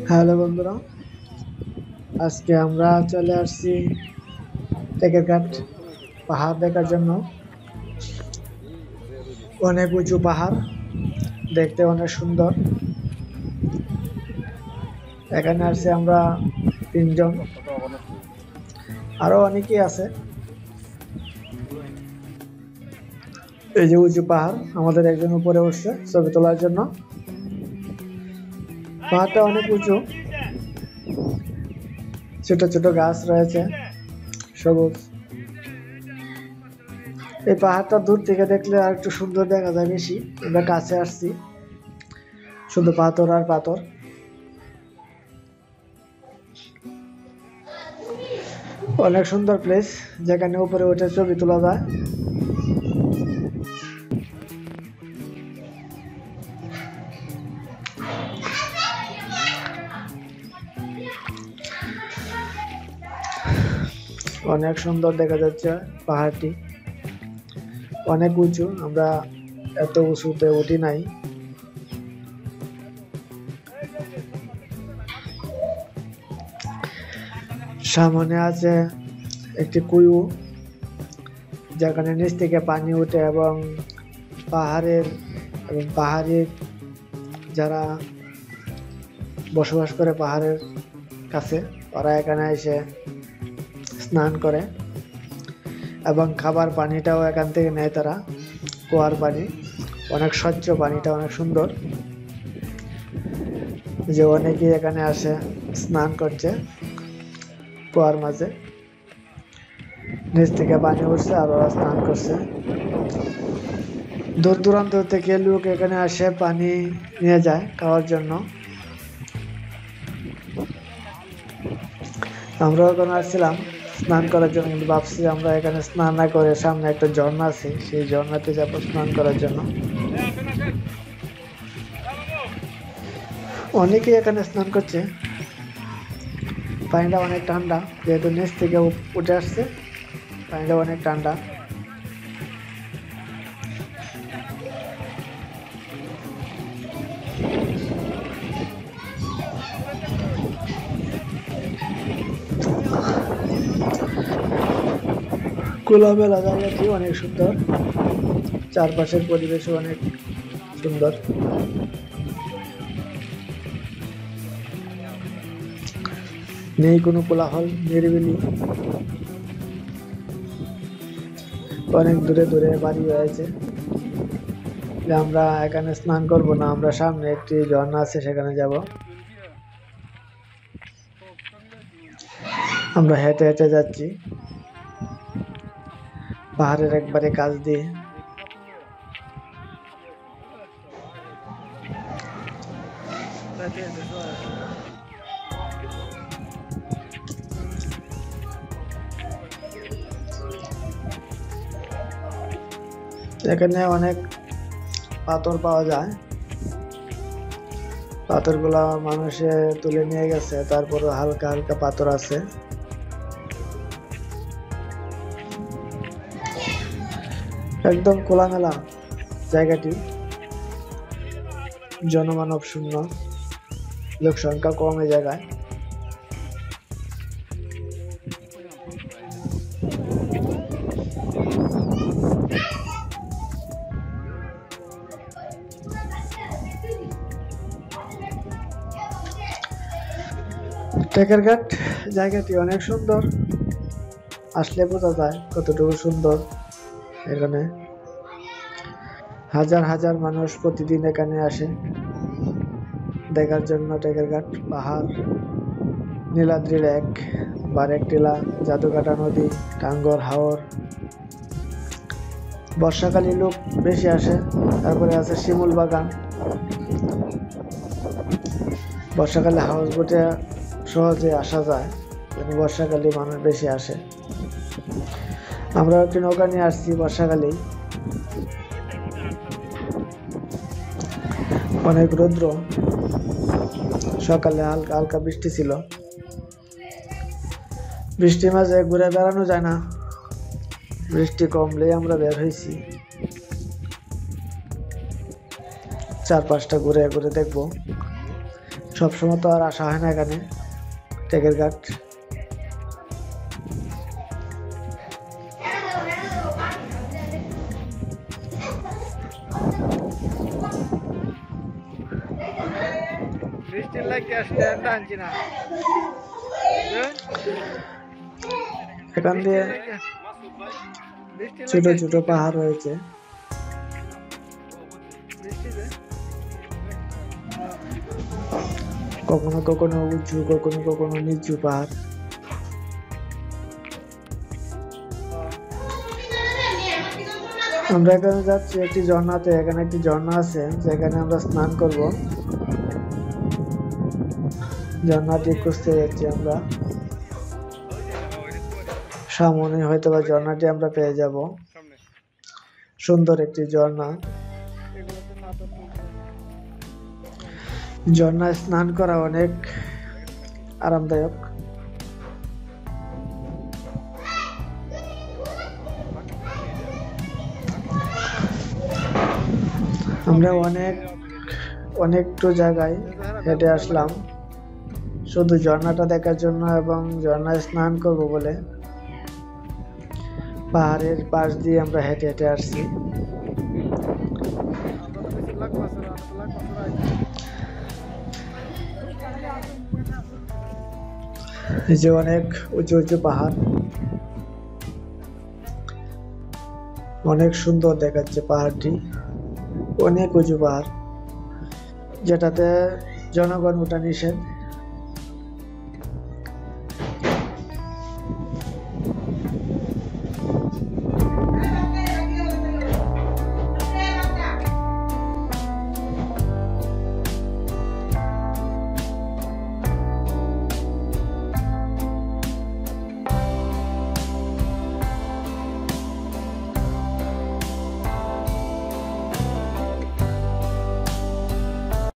Hello বন্ধুরা, আজকে আমরা চলে আসছি টেকেরঘাট পাহাড় দেখার জন্য। অনেক উঁচু পাহাড়, দেখতে অনেক সুন্দর। এখানে আসছি আমরা 3 জন, আরো অনেকেই আছে। এই যে উঁচু পাহাড়, আমাদের একজন উপরে উঠছে ছবি তোলার জন্য। পাহাড়টা অনেক উঁচু, ছোট ছোট গাছ রয়েছে, সবুজ। এই পাহাড়টা দূর থেকে দেখলে আর একটু সুন্দর দেখা যায় বেশি। আমরা কাছে আসছি, শুধু পাথর আর পাথর। অনেক সুন্দর প্লেস, যেখানে উপরে উঠে ছবি তোলা যায়। অনেক সুন্দর দেখা যাচ্ছে পাহাড়টি, অনেক উঁচু। আমরা এত উঁচুতে উঠি নাই। সামনে আছে একটি কুয়ো, যেখানে নিচ থেকে পানি উঠে এবং পাহাড়ি যারা বসবাস করে পাহাড়ের কাছে, ওরা এখানে এসে স্নান করে এবং খাবার পানিটাও এখান থেকে নেয় তারা। কুয়ার পানি অনেক স্বচ্ছ, পানিটা অনেক সুন্দর। যে অনেকেই এখানে আসে স্নান করছে কুয়ার মাঝে। নিচ থেকে পানি উঠছে আর ওরা স্নান করছে। দূর দূরান্ত থেকে লোক এখানে আসে পানি নিয়ে যায় খাওয়ার জন্য। আমরাও ওখানে আসছিলাম স্নান করার জন্য, কিন্তু ভাবছি আমরা এখানে স্নান না করে সামনে একটা ঝর্ণা আছে, সেই ঝর্ণাতে যাবো স্নান করার জন্য। অনেকেই এখানে স্নান করছে। পানিটা অনেক ঠান্ডা, যেহেতু নিচ থেকে উঠে আসছে, পানিটা অনেক ঠান্ডা। খোলামেলা জায়গাটি অনেক সুন্দর, চারপাশের পরিবেশও অনেক সুন্দর। নেই কোনো কোলাহল, নিরিবিলি। অনেক দূরে দূরে বাড়ি রয়েছে। আমরা এখানে স্নান করব না, আমরা সামনে একটি ঝর্ণা আছে সেখানে যাব। আমরা হেঁটে হেঁটে যাচ্ছি পাহাড়ের একবারে কাছ দিয়ে। এখানে অনেক পাথর পাওয়া যায়। পাথরগুলা মানুষে তুলে নিয়ে গেছে, তারপরে হালকা হালকা পাথর আছে। একদম খোলামেলা জায়গাটি, জনমানব শূন্য, লোক সংখ্যা কম এই জায়গায়। টেকেরঘাট জায়গাটি অনেক সুন্দর, আসলে বোঝা যায় কতটুকু সুন্দর। এখানে হাজার হাজার মানুষ প্রতিদিন এখানে আসে দেখার জন্য। টেকেরঘাট পাহাড়, নীলাদ্রি লেক, বারেকটিলা, জাদুকাটা নদী, টাঙ্গর হাওর। বর্ষাকালে লোক বেশি আসে। তারপরে আছে শিমুল বাগান। বর্ষাকালে হাউস বোটে সহজে আসা যায়, কিন্তু বর্ষাকালে মানুষ বেশি আসে। আমরা একটি নৌকা নিয়ে আসছি বর্ষাকালেই। অনেক রৌদ্র, সকালে হালকা হালকা বৃষ্টি ছিল। বৃষ্টির মাঝে ঘুরে বেড়ানো যায় না, বৃষ্টি কমলেই আমরা বের হয়েছি। চারপাশটা ঘুরে ঘুরে দেখবো। সবসময় তো আর আসা হয় না এখানে টেকের ঘাট। এখান দিয়ে ছোট ছোট পাহাড় রয়েছে। কখনো কখনো উঁচু, কখনো কখনো নিচু পাহাড়। আমরা এখানে যাচ্ছি একটি ঝর্ণাতে। এখানে একটি ঝর্ণা আছে যেখানে আমরা স্নান করব। ঝর্ণাটি খুঁজতে যাচ্ছি আমরা। সামনে হয়তো বা ঝর্ণাটি আমরা পেয়ে যাব। সুন্দর একটি ঝর্ণা। ঝর্ণায় স্নান করা অনেক আরামদায়ক। আমরা অনেকটা জায়গায় হেঁটে আসলাম শুধু ঝর্ণাটা দেখার জন্য এবং ঝর্ণায় স্নান করব বলে। পাহাড়ের পাশ দিয়ে আমরা হেঁটে হেঁটে আসছি। এই যে অনেক উঁচু উঁচু পাহাড়, অনেক সুন্দর দেখাচ্ছে পাহাড়টি। অনেক উঁচু পাহাড় যেটাতে জনগণ ওঠা নিষেধ।